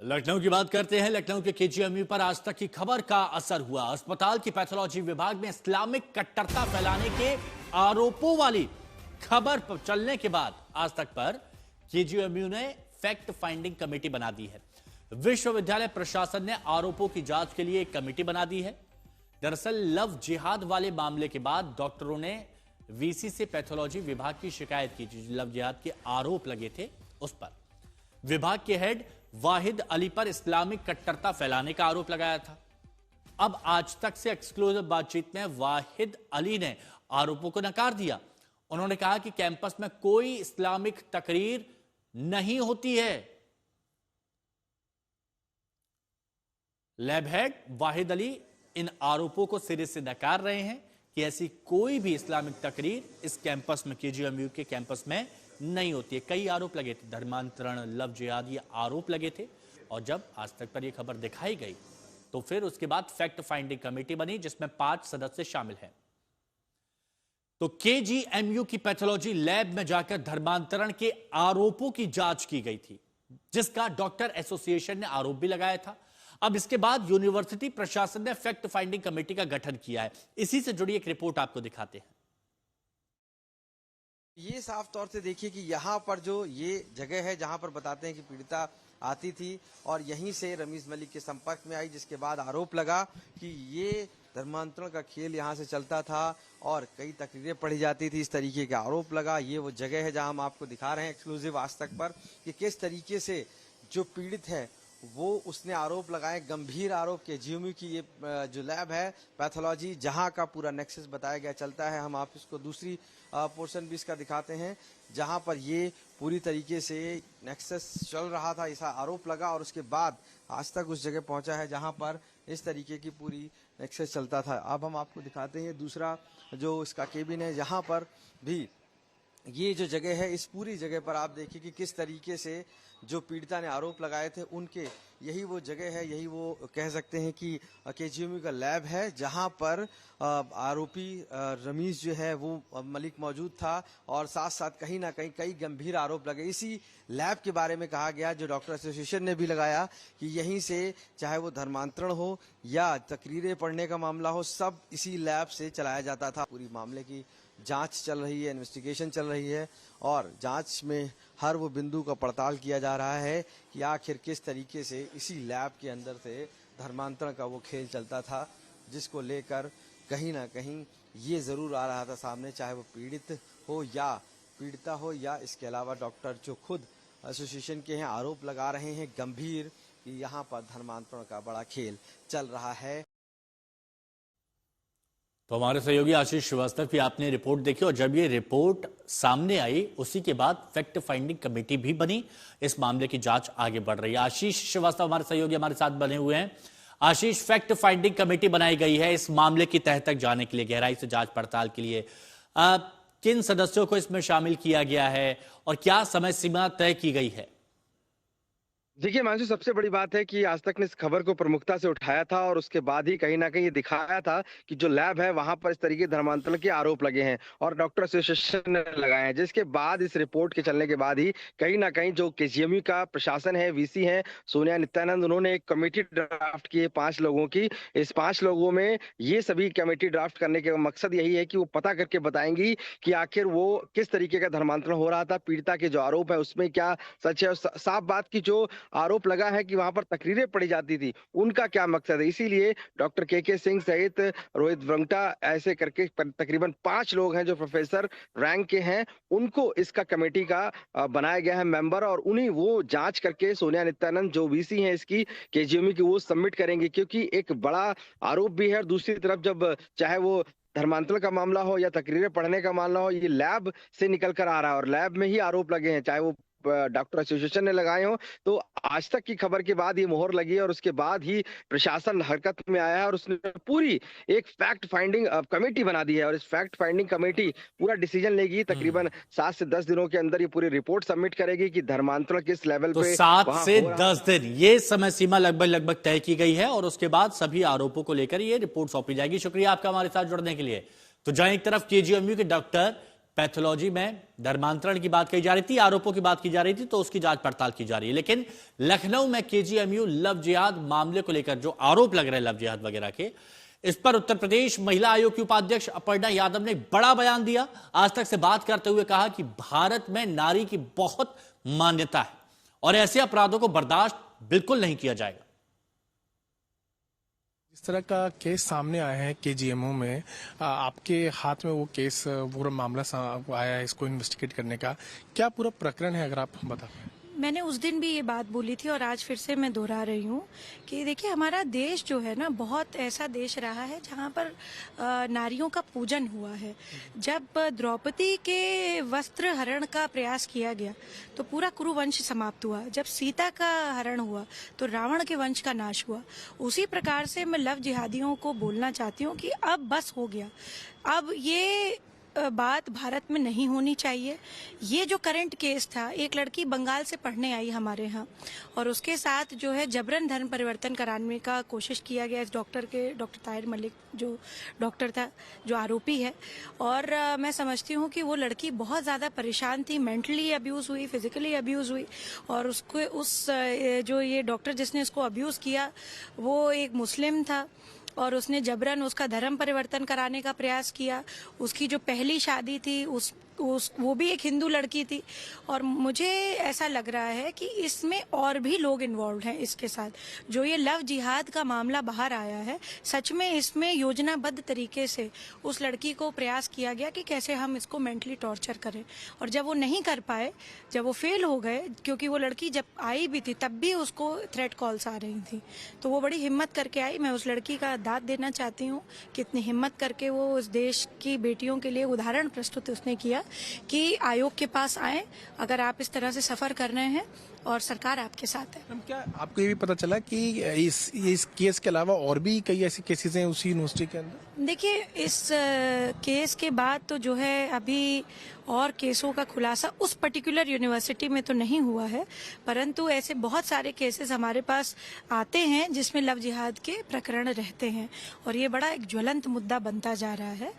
लखनऊ की बात करते हैं। लखनऊ के केजीएमयू पर आज तक की खबर का असर हुआ। अस्पताल की पैथोलॉजी विभाग में इस्लामिक कट्टरता फैलाने के आरोपों वाली खबर चलने के बाद आज तक पर केजीएमयू ने फैक्ट फाइंडिंग कमेटी बना दी है। विश्वविद्यालय प्रशासन ने आरोपों की जांच के लिए एक कमेटी बना दी है। दरअसल लव जिहाद वाले मामले के बाद डॉक्टरों ने वीसी से पैथोलॉजी विभाग की शिकायत की। लव जिहाद के आरोप लगे थे उस पर विभाग के हेड वाहिद अली पर इस्लामिक कट्टरता फैलाने का आरोप लगाया था। अब आज तक से एक्सक्लूसिव बातचीत में वाहिद अली ने आरोपों को नकार दिया। उन्होंने कहा कि कैंपस में कोई इस्लामिक तकरीर नहीं होती है। लैब हेड वाहिद अली इन आरोपों को सिरे से नकार रहे हैं कि ऐसी कोई भी इस्लामिक तकरीर इस कैंपस में, केजीएमयू के कैंपस में नहीं होती है। कई आरोप लगे थे, धर्मांतरण, लव जिहाद, ये आरोप लगे थे। और जब आज तक पर यह खबर दिखाई गई तो फिर उसके बाद फैक्ट फाइंडिंग कमेटी बनी जिसमें 5 सदस्य शामिल हैं। तो केजीएमयू की पैथोलॉजी लैब में जाकर धर्मांतरण के आरोपों की जांच की गई थी, जिसका डॉक्टर एसोसिएशन ने आरोप भी लगाया था। अब इसके बाद यूनिवर्सिटी प्रशासन ने फैक्ट फाइंडिंग कमेटी का गठन किया है। इसी से जुड़ी एक रिपोर्ट आपको दिखाते हैं। ये साफ तौर से देखिए कि यहाँ पर जो ये जगह है जहाँ पर बताते हैं कि पीड़िता आती थी और यहीं से रमीज मलिक के संपर्क में आई, जिसके बाद आरोप लगा कि ये धर्मांतरण का खेल यहाँ से चलता था और कई तकरीरें पढ़ी जाती थी, इस तरीके का आरोप लगा। ये वो जगह है जहाँ हम आपको दिखा रहे हैं एक्सक्लूसिव आज तक पर कि किस तरीके से जो पीड़ित है वो उसने आरोप लगाए, गंभीर आरोप के केजीएमयू की ये जो लैब है पैथोलॉजी जहां का पूरा नेक्सस बताया गया चलता है। हम आप इसको दूसरी पोर्शन भी इसका दिखाते हैं जहां पर ये पूरी तरीके से नेक्सस चल रहा था, ऐसा आरोप लगा और उसके बाद आज तक उस जगह पहुंचा है जहां पर इस तरीके की पूरी नेक्सस चलता था। अब हम आपको दिखाते हैं दूसरा जो इसका केबिन है, जहां पर भी ये जो जगह है, इस पूरी जगह पर आप देखिए कि किस तरीके से जो पीड़िता ने आरोप लगाए थे उनके, यही वो जगह है, यही वो कह सकते हैं कि केजीएमयू का लैब है जहां पर आरोपी रमीज जो है वो मलिक मौजूद था और साथ साथ कहीं ना कहीं कई गंभीर आरोप लगे। इसी लैब के बारे में कहा गया, जो डॉक्टर एसोसिएशन ने भी लगाया कि यहीं से चाहे वो धर्मांतरण हो या तकरीरें पढ़ने का मामला हो, सब इसी लैब से चलाया जाता था। पूरी मामले की जांच चल रही है, इन्वेस्टिगेशन चल रही है और जांच में हर वो बिंदु का पड़ताल किया जा रहा है कि आखिर किस तरीके से इसी लैब के अंदर से धर्मांतरण का वो खेल चलता था, जिसको लेकर कहीं ना कहीं ये जरूर आ रहा था सामने, चाहे वो पीड़ित हो या पीड़िता हो या इसके अलावा डॉक्टर जो खुद एसोसिएशन के हैं आरोप लगा रहे हैं गंभीर कि यहाँ पर धर्मांतरण का बड़ा खेल चल रहा है। तो हमारे सहयोगी आशीष श्रीवास्तव की आपने रिपोर्ट देखी और जब ये रिपोर्ट सामने आई उसी के बाद फैक्ट फाइंडिंग कमेटी भी बनी। इस मामले की जांच आगे बढ़ रही है। आशीष श्रीवास्तव हमारे सहयोगी हमारे साथ बने हुए हैं। आशीष, फैक्ट फाइंडिंग कमेटी बनाई गई है इस मामले की तह तक जाने के लिए, गहराई से जांच पड़ताल के लिए। किन सदस्यों को इसमें शामिल किया गया है और क्या समय सीमा तय की गई है? देखिए मानसू, सबसे बड़ी बात है कि आज तक ने इस खबर को प्रमुखता से उठाया था और उसके बाद ही कहीं ना कहीं ये दिखाया था कि जो लैब है वहां पर इस तरीके धर्मांतरण के आरोप लगे हैं और डॉक्टर एसोसिएशन ने लगाए हैं, जिसके बाद इस रिपोर्ट के चलने के बाद ही कहीं ना कहीं जो केजीएमयू का प्रशासन है, वीसी है सोनिया नित्यानंद, उन्होंने एक कमेटी ड्राफ्ट की है 5 लोगों की। इस 5 लोगों में ये सभी कमेटी ड्राफ्ट करने का मकसद यही है कि वो पता करके बताएंगी कि आखिर वो किस तरीके का धर्मांतरण हो रहा था, पीड़िता के जो आरोप है उसमें क्या सच है। साफ बात की जो आरोप लगा है कि वहां पर तकरीरें पढ़ी जाती थी, उनका क्या मकसद है। इसीलिए डॉक्टर के सिंह सहित रोहित वंगटा ऐसे करके तकरीबन 5 लोग हैं जो प्रोफेसर रैंक के हैं, उनको इसका कमेटी का बनाया गया है मेंबर और उन्हीं वो जांच करके सोनिया नित्यानंद जो वीसी हैं इसकी केजीएमयू की, वो सबमिट करेंगे। क्योंकि एक बड़ा आरोप भी है और दूसरी तरफ जब चाहे वो धर्मांतरण का मामला हो या तकरीरें पढ़ने का मामला हो, ये लैब से निकल कर आ रहा है और लैब में ही आरोप लगे हैं, चाहे वो डॉक्टर एसोसिएशन ने लगाए हो। तो आज तक की खबर के बाद ये मोहर लगी है और उसके बाद ही प्रशासन हरकत में आया है और उसने पूरी एक फैक्ट फाइंडिंग कमेटी बना दी है और इस फैक्ट फाइंडिंग कमेटी पूरा डिसीजन लेगी। तकरीबन 7 से 10 दिनों के अंदर ये पूरी रिपोर्ट सबमिट करेगी कि धर्मांतरण किस लेवल तो पे। 7 से 10 दिन ये समय सीमा लगभग तय की गई है और उसके बाद सभी आरोपों को लेकर ये रिपोर्ट सौंपी जाएगी। शुक्रिया आपका हमारे साथ जुड़ने के लिए। तो जहां एक तरफ केजीएमयू के डॉक्टर पैथोलॉजी में धर्मांतरण की बात कही जा रही थी, आरोपों की बात की जा रही थी, तो उसकी जांच पड़ताल की जा रही है। लेकिन लखनऊ में केजीएमयू लव जिहाद मामले को लेकर जो आरोप लग रहे हैं लव जिहाद वगैरह के, इस पर उत्तर प्रदेश महिला आयोग की उपाध्यक्ष अपर्णा यादव ने एक बड़ा बयान दिया। आज तक से बात करते हुए कहा कि भारत में नारी की बहुत मान्यता है और ऐसे अपराधों को बर्दाश्त बिल्कुल नहीं किया जाएगा। इस तरह का केस सामने आया है केजीएमओ में, आपके हाथ में वो केस, पूरा मामला आया है इसको इन्वेस्टिगेट करने का, क्या पूरा प्रकरण है अगर आप बता। मैंने उस दिन भी ये बात बोली थी और आज फिर से मैं दोहरा रही हूँ कि देखिए हमारा देश जो है ना बहुत ऐसा देश रहा है जहाँ पर नारियों का पूजन हुआ है। जब द्रौपदी के वस्त्र हरण का प्रयास किया गया तो पूरा कुरुवंश समाप्त हुआ। जब सीता का हरण हुआ तो रावण के वंश का नाश हुआ। उसी प्रकार से मैं लव जिहादियों को बोलना चाहती हूँ कि अब बस हो गया। अब ये बात भारत में नहीं होनी चाहिए। ये जो करंट केस था, एक लड़की बंगाल से पढ़ने आई हमारे यहाँ और उसके साथ जो है जबरन धर्म परिवर्तन कराने का कोशिश किया गया इस डॉक्टर ताहिर मलिक जो डॉक्टर था, जो आरोपी है। और मैं समझती हूँ कि वो लड़की बहुत ज़्यादा परेशान थी, मेंटली अब्यूज़ हुई, फिजिकली अब्यूज़ हुई और जो ये डॉक्टर जिसने इसको अब्यूज़ किया वो एक मुस्लिम था और उसने जबरन उसका धर्म परिवर्तन कराने का प्रयास किया। उसकी जो पहली शादी थी वो भी एक हिंदू लड़की थी और मुझे ऐसा लग रहा है कि इसमें और भी लोग इन्वॉल्व हैं इसके साथ। जो ये लव जिहाद का मामला बाहर आया है, सच में इसमें योजनाबद्ध तरीके से उस लड़की को प्रयास किया गया कि कैसे हम इसको मेंटली टॉर्चर करें। और जब वो नहीं कर पाए, जब वो फेल हो गए, क्योंकि वो लड़की जब आई भी थी तब भी उसको थ्रेट कॉल्स आ रही थी, तो वो बड़ी हिम्मत करके आई। मैं उस लड़की का दाद देना चाहती हूँ कि इतनी हिम्मत करके वो उस देश की बेटियों के लिए उदाहरण प्रस्तुत उसने किया कि आयोग के पास आए अगर आप इस तरह से सफर कर रहे हैं और सरकार आपके साथ है। हम क्या आपको ये भी पता चला कि इस केस के अलावा और भी कई ऐसे केसेस हैं उसी यूनिवर्सिटी के अंदर? देखिए इस केस के बाद तो जो है अभी और केसों का खुलासा उस पर्टिकुलर यूनिवर्सिटी में तो नहीं हुआ है, परंतु ऐसे बहुत सारे केसेस हमारे पास आते हैं जिसमें लव जिहाद के प्रकरण रहते हैं और ये बड़ा एक ज्वलंत मुद्दा बनता जा रहा है।